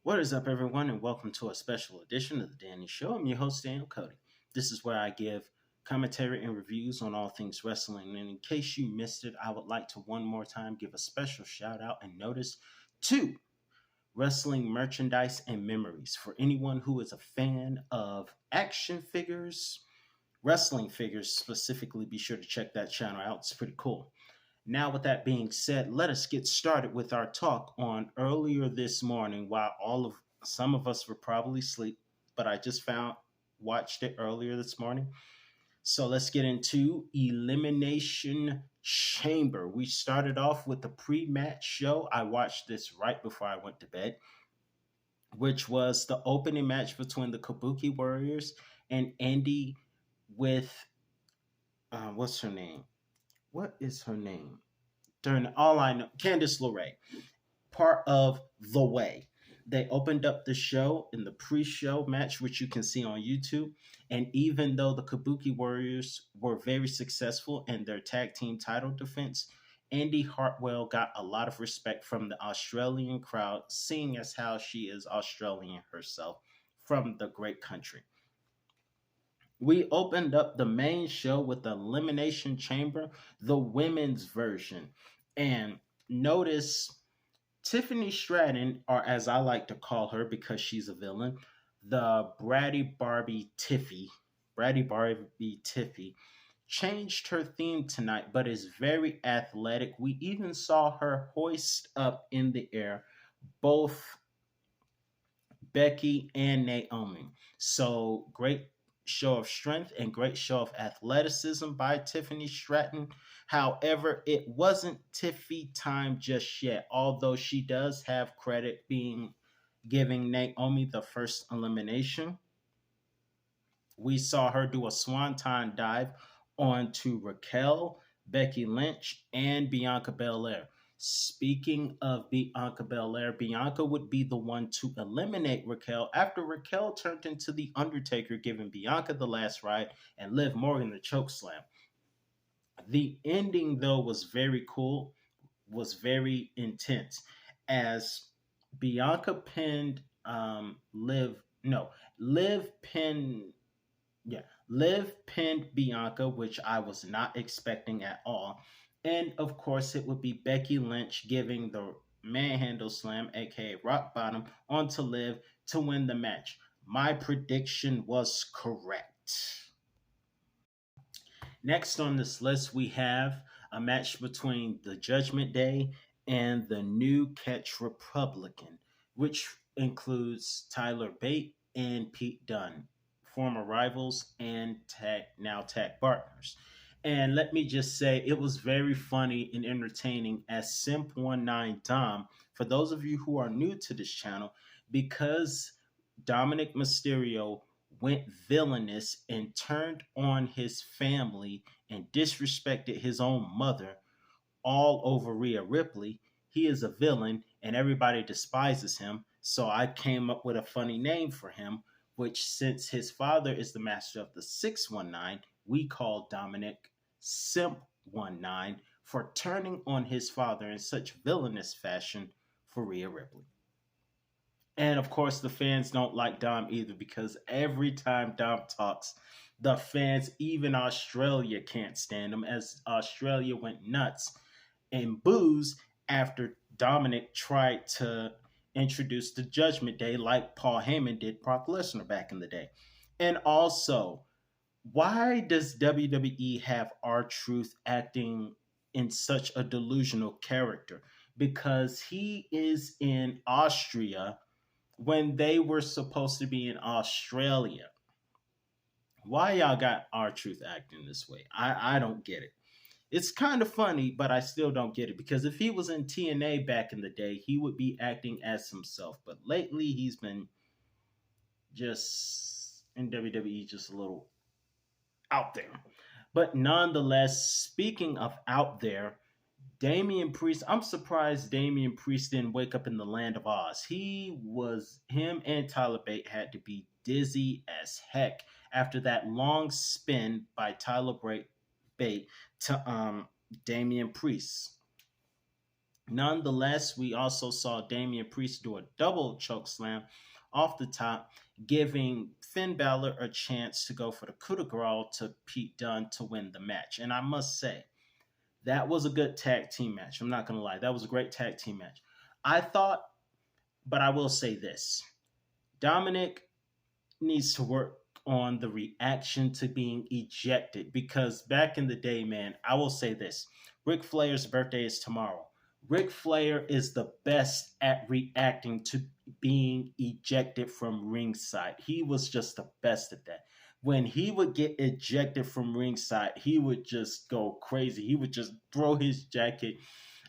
What is up, everyone, and welcome to a special edition of The Danny Show. I'm your host, Daniel Cody. This is where I give commentary and reviews on all things wrestling. And in case you missed it, I would like to one more time give a special shout out and notice to wrestling merchandise and memories. For anyone who is a fan of action figures, wrestling figures specifically, be sure to check that channel out. It's pretty cool. Now, with that being said, let us get started with our talk on earlier this morning. While some of us were probably asleep, but I just watched it earlier this morning. So let's get into Elimination Chamber. We started off with the pre-match show. I watched this right before I went to bed, which was the opening match between the Kabuki Warriors and Andy with what's her name? What is her name? During all I know, Candice LeRae, part of The Way. They opened up the show in the pre-show match, which you can see on YouTube. And even though the Kabuki Warriors were very successful in their tag team title defense, Andy Hartwell got a lot of respect from the Australian crowd, seeing as how she is Australian herself from the great country. We opened up the main show with the Elimination Chamber, the women's version. And notice Tiffany Stratton, or as I like to call her because she's a villain, the Bratty Barbie Tiffy, changed her theme tonight, but is very athletic. We even saw her hoist up in the air both Becky and Naomi. So great show of strength and great show of athleticism by Tiffany Stratton. However, it wasn't Tiffy time just yet, although she does have credit being giving Naomi the first elimination. We saw her do a swanton dive onto Raquel, Becky Lynch, and Bianca Belair. Speaking of Bianca Belair, Bianca would be the one to eliminate Raquel after Raquel turned into the Undertaker, giving Bianca the last ride and Liv Morgan the chokeslam. The ending, though, was very cool, was very intense, as Bianca pinned Liv pinned Bianca, which I was not expecting at all. And of course, it would be Becky Lynch giving the manhandle slam, aka rock bottom, onto Liv to win the match. My prediction was correct. Next on this list, we have a match between the Judgment Day and the New Catch Republican, which includes Tyler Bate and Pete Dunne, former rivals and now tag partners. And let me just say, it was very funny and entertaining as Simp19 Dom, for those of you who are new to this channel, because Dominic Mysterio went villainous and turned on his family and disrespected his own mother all over Rhea Ripley. He is a villain and everybody despises him. So I came up with a funny name for him, which, since his father is the master of the 619, we call Dominic Simp19 for turning on his father in such villainous fashion for Rhea Ripley. And of course, the fans don't like Dom either, because every time Dom talks, the fans, even Australia, can't stand him, as Australia went nuts and boos after Dominic tried to introduce the Judgment Day like Paul Heyman did Brock Lesnar back in the day. And also, why does WWE have R-Truth acting in such a delusional character? Because he is in Austria when they were supposed to be in Australia. Why y'all got R-Truth acting this way? I don't get it. It's kind of funny, but I still don't get it, because if he was in TNA back in the day, he would be acting as himself. But lately, he's been just in WWE, just a little out there. But nonetheless, speaking of out there, Damian Priest, I'm surprised Damian Priest didn't wake up in the land of Oz. Him and Tyler Bate had to be dizzy as heck after that long spin by Tyler Bate to Damian Priest. Nonetheless, we also saw Damian Priest do a double choke slam off the top, giving Finn Balor a chance to go for the coup de grace to Pete Dunne to win the match. And I must say, that was a good tag team match. I'm not going to lie. That was a great tag team match. I thought, but I will say this: Dominic needs to work on the reaction to being ejected, because back in the day, man, I will say this: Ric Flair's birthday is tomorrow. Ric Flair is the best at reacting to being ejected from ringside. He was just the best at that. When he would get ejected from ringside, he would just go crazy. He would just throw his jacket.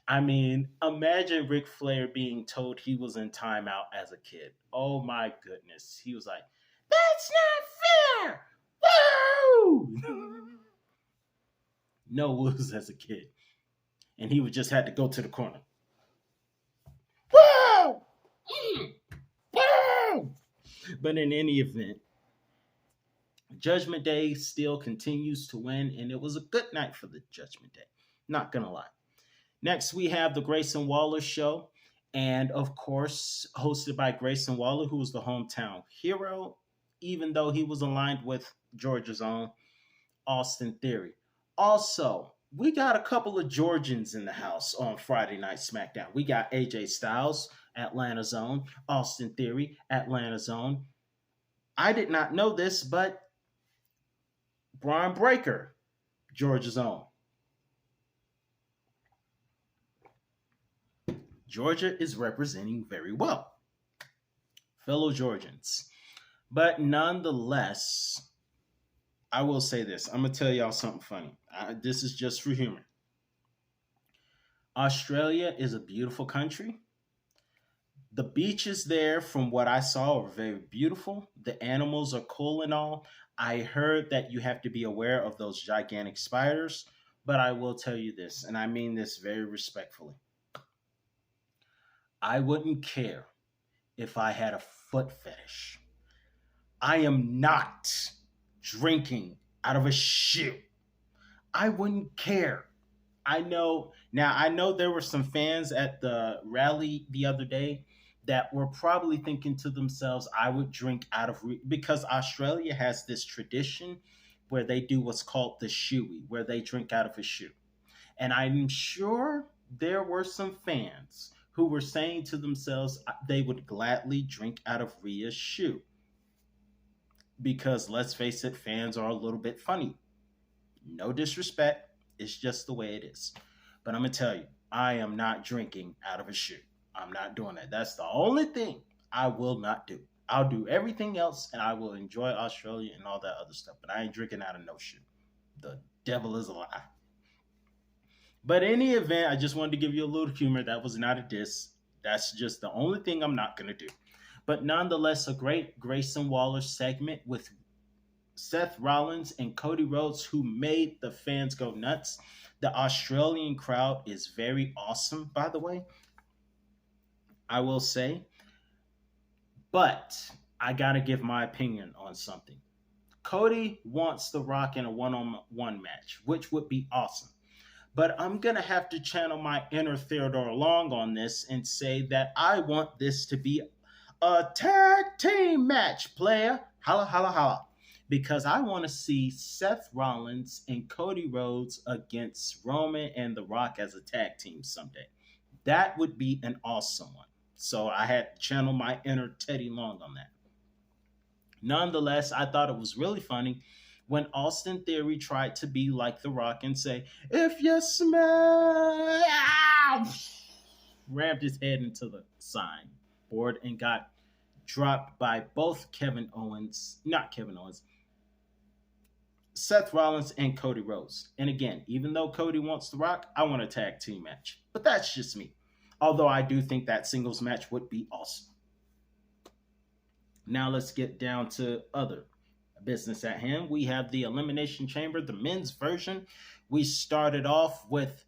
I mean, imagine Ric Flair being told he was in timeout as a kid. Oh my goodness. He was like, "That's not fair! Woo!" No woos as a kid. And he would just had to go to the corner. Woo! Woo! But in any event, Judgment Day still continues to win, and it was a good night for the Judgment Day. Not gonna lie. Next, we have the Grayson Waller show, and of course, hosted by Grayson Waller, who was the hometown hero, even though he was aligned with Georgia's own Austin Theory. Also, we got a couple of Georgians in the house on Friday Night SmackDown. We got AJ Styles, Atlanta's own, Austin Theory, Atlanta's own. I did not know this, but Braun Breaker, Georgia's own. Georgia is representing very well, fellow Georgians. But nonetheless, I will say this. I'm going to tell y'all something funny. This is just for humor. Australia is a beautiful country. The beaches there, from what I saw, are very beautiful. The animals are cool and all. I heard that you have to be aware of those gigantic spiders. But I will tell you this, and I mean this very respectfully. I wouldn't care if I had a foot fetish. I am not drinking out of a shoe. I wouldn't care. I know there were some fans at the rally the other day that were probably thinking to themselves, I would drink out of, because Australia has this tradition where they do what's called the shoey, where they drink out of a shoe. And I'm sure there were some fans who were saying to themselves they would gladly drink out of Rhea's shoe. Because let's face it, fans are a little bit funny. No disrespect, it's just the way it is. But I'm going to tell you, I am not drinking out of a shoe. I'm not doing that. That's the only thing I will not do. I'll do everything else and I will enjoy Australia and all that other stuff. But I ain't drinking out of no shoe. The devil is a lie. But in any event, I just wanted to give you a little humor. That was not a diss. That's just the only thing I'm not going to do. But nonetheless, a great Grayson Waller segment with Seth Rollins and Cody Rhodes, who made the fans go nuts. The Australian crowd is very awesome, by the way, I will say. But I got to give my opinion on something. Cody wants The Rock in a one-on-one match, which would be awesome. But I'm going to have to channel my inner Theodore Long on this and say that I want this to be a tag team match, player. Holla, holla, holla. Because I want to see Seth Rollins and Cody Rhodes against Roman and The Rock as a tag team someday. That would be an awesome one. So I had to channel my inner Teddy Long on that. Nonetheless, I thought it was really funny when Austin Theory tried to be like The Rock and say, "If you smell," rammed his head into the sign board and got dropped by both Seth Rollins and Cody Rhodes. And again, even though Cody wants The Rock, I want a tag team match. But that's just me. Although I do think that singles match would be awesome. Now let's get down to other business at hand. We have the Elimination Chamber, the men's version. We started off with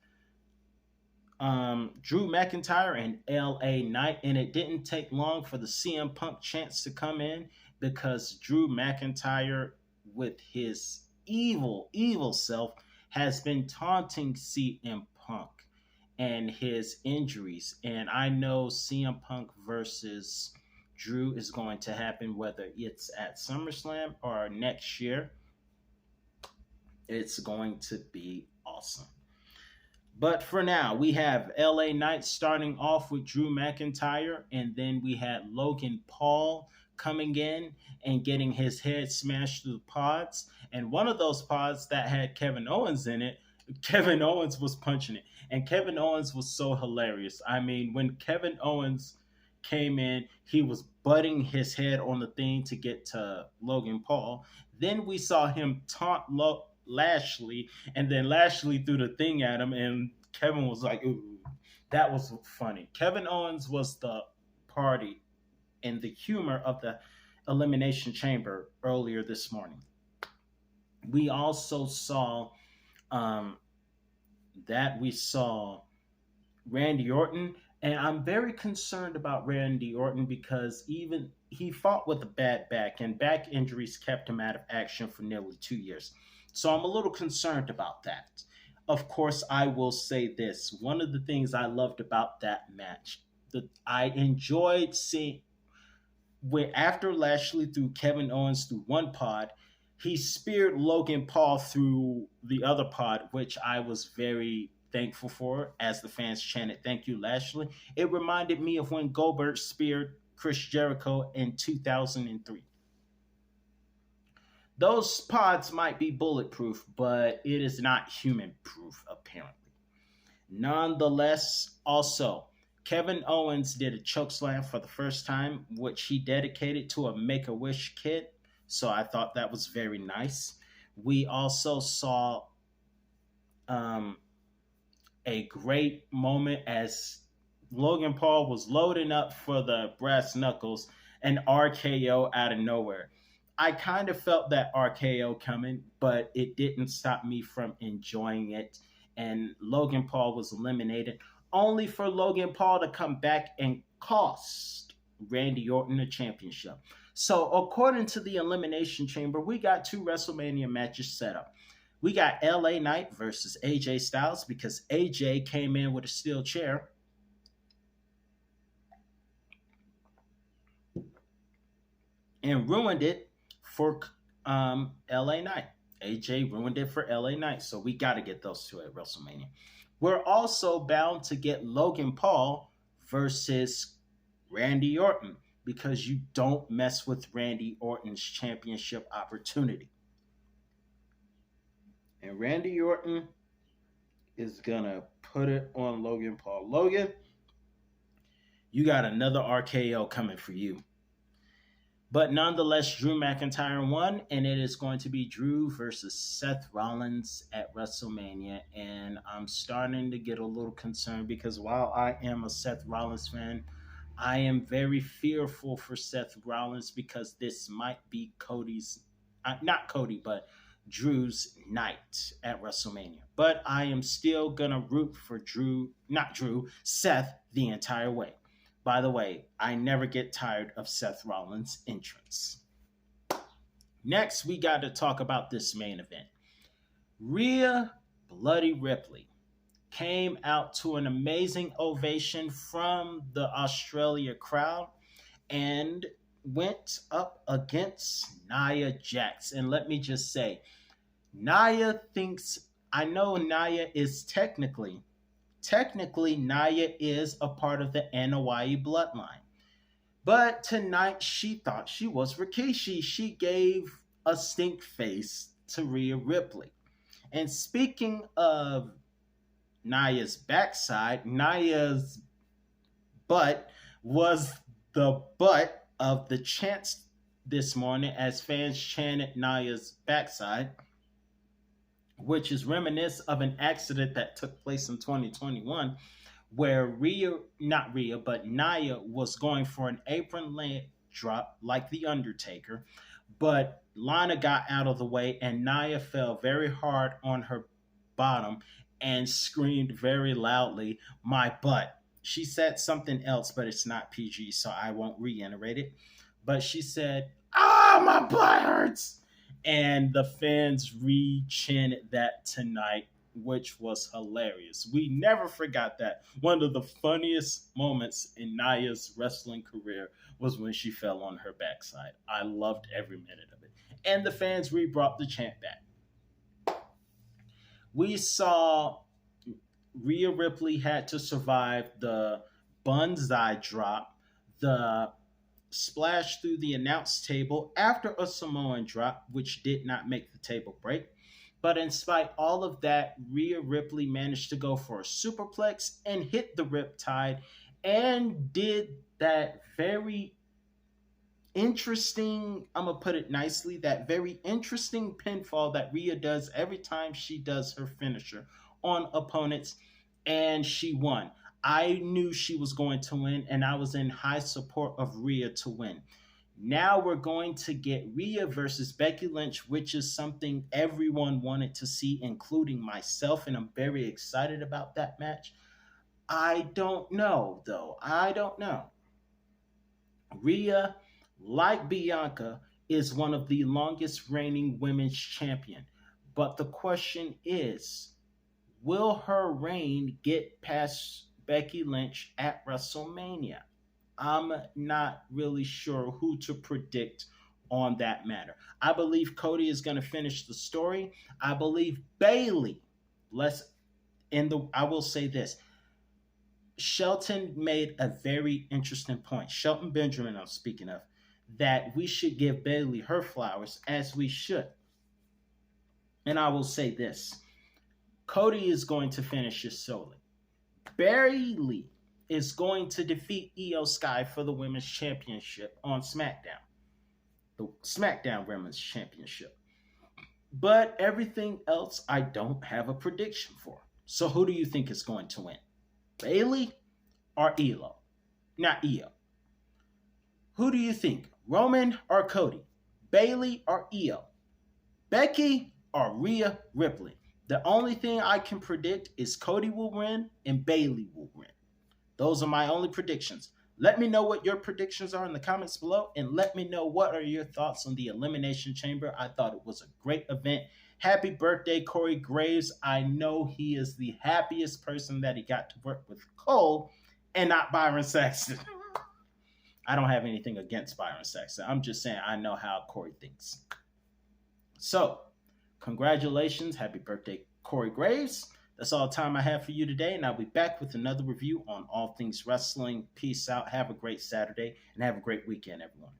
Drew McIntyre and LA Knight, and it didn't take long for the CM Punk chance to come in, because Drew McIntyre, with his evil self, has been taunting CM Punk. and his injuries. And I know CM Punk versus Drew is going to happen, whether it's at SummerSlam or next year. It's going to be awesome. But for now, we have LA Knight starting off with Drew McIntyre, and then we had Logan Paul coming in and getting his head smashed through the pods. And one of those pods that had Kevin Owens in it, Kevin Owens was punching it. And Kevin Owens was so hilarious. I mean, when Kevin Owens came in, he was butting his head on the thing to get to Logan Paul. Then we saw him taunt Lashley, and then Lashley threw the thing at him, and Kevin was like, "Ooh, that was funny." Kevin Owens was the party and the humor of the Elimination Chamber earlier this morning. We also saw um, we saw Randy Orton, and I'm very concerned about Randy Orton because even he fought with a bad back, and back injuries kept him out of action for nearly 2 years. So I'm a little concerned about that. Of course, I will say this: one of the things I loved about that match, that I enjoyed seeing, where after Lashley threw Kevin Owens through one pod, he speared Logan Paul through the other pod, which I was very thankful for as the fans chanted, "Thank you, Lashley." It reminded me of when Goldberg speared Chris Jericho in 2003. Those pods might be bulletproof, but it is not human proof, apparently. Nonetheless, also, Kevin Owens did a chokeslam for the first time, which he dedicated to a Make a Wish kid. So I thought that was very nice. We also saw um, a great moment as Logan Paul was loading up for the brass knuckles, and RKO out of nowhere. I kind of felt that RKO coming, but it didn't stop me from enjoying it. And Logan Paul was eliminated, only for Logan Paul to come back and cost Randy Orton the championship. So, according to the Elimination Chamber, we got two WrestleMania matches set up. We got LA Knight versus AJ Styles because AJ came in with a steel chair and ruined it for LA Knight. AJ ruined it for LA Knight, so we got to get those two at WrestleMania. We're also bound to get Logan Paul versus Randy Orton because you don't mess with Randy Orton's championship opportunity. And Randy Orton is going to put it on Logan Paul. Logan, you got another RKO coming for you. But nonetheless, Drew McIntyre won, and it is going to be Drew versus Seth Rollins at WrestleMania. And I'm starting to get a little concerned because while I am a Seth Rollins fan, I am very fearful for Seth Rollins because this might be not Cody, but Drew's night at WrestleMania. But I am still going to root for Seth the entire way. By the way, I never get tired of Seth Rollins' entrance. Next, we got to talk about this main event. Rhea Bloody Ripley came out to an amazing ovation from the Australia crowd and went up against Nia Jax. And let me just say, I know Nia is technically, Nia is a part of the Anoa'i bloodline. But tonight, she thought she was Rikishi. She gave a stink face to Rhea Ripley. And speaking of Nia's backside, Nia's butt was the butt of the chants this morning as fans chanted Nia's backside, which is reminiscent of an accident that took place in 2021 where Nia was going for an apron leg drop like The Undertaker, but Lana got out of the way and Nia fell very hard on her bottom and screamed very loudly, "My butt." She said something else, but it's not PG, so I won't reiterate it. But she said, "Ah, my butt hurts." And the fans re-chanted that tonight which was hilarious. We never forgot that. One of the funniest moments in Naya's wrestling career was when she fell on her backside. I loved every minute of it. And the fans re-brought the chant back. We saw Rhea Ripley had to survive the Banzai drop, the splash through the announce table after a Samoan drop, which did not make the table break. But in spite all of that, Rhea Ripley managed to go for a superplex and hit the riptide and did that very interesting, I'm going to put it nicely, that very interesting pinfall that Rhea does every time she does her finisher on opponents, and she won. I knew she was going to win, and I was in high support of Rhea to win. Now we're going to get Rhea versus Becky Lynch, which is something everyone wanted to see, including myself, and I'm very excited about that match. I don't know, though. I don't know. Rhea, like Bianca, is one of the longest reigning women's champion. But the question is, will her reign get past Becky Lynch at WrestleMania? I'm not really sure who to predict on that matter. I believe Cody is going to finish the story. I believe Bayley, I will say this. Shelton made a very interesting point. Shelton Benjamin, I'm speaking of, that we should give Bayley her flowers, as we should. And I will say this. Cody is going to finish his solo. Bayley is going to defeat Io Sky for the Women's Championship on SmackDown. The SmackDown Women's Championship. But everything else, I don't have a prediction for. So who do you think is going to win? Bayley or Io? Not Io. Who do you think? Roman or Cody? Bayley or Io? Becky or Rhea Ripley? The only thing I can predict is Cody will win and Bayley will win. Those are my only predictions. Let me know what your predictions are in the comments below, and let me know what are your thoughts on the Elimination Chamber. I thought it was a great event. Happy birthday, Corey Graves. I know he is the happiest person that he got to work with Cole and not Byron Saxton. I don't have anything against Byron Saxton. I'm just saying I know how Corey thinks. So, congratulations. Happy birthday, Corey Graves. That's all the time I have for you today, and I'll be back with another review on all things wrestling. Peace out. Have a great Saturday, and have a great weekend, everyone.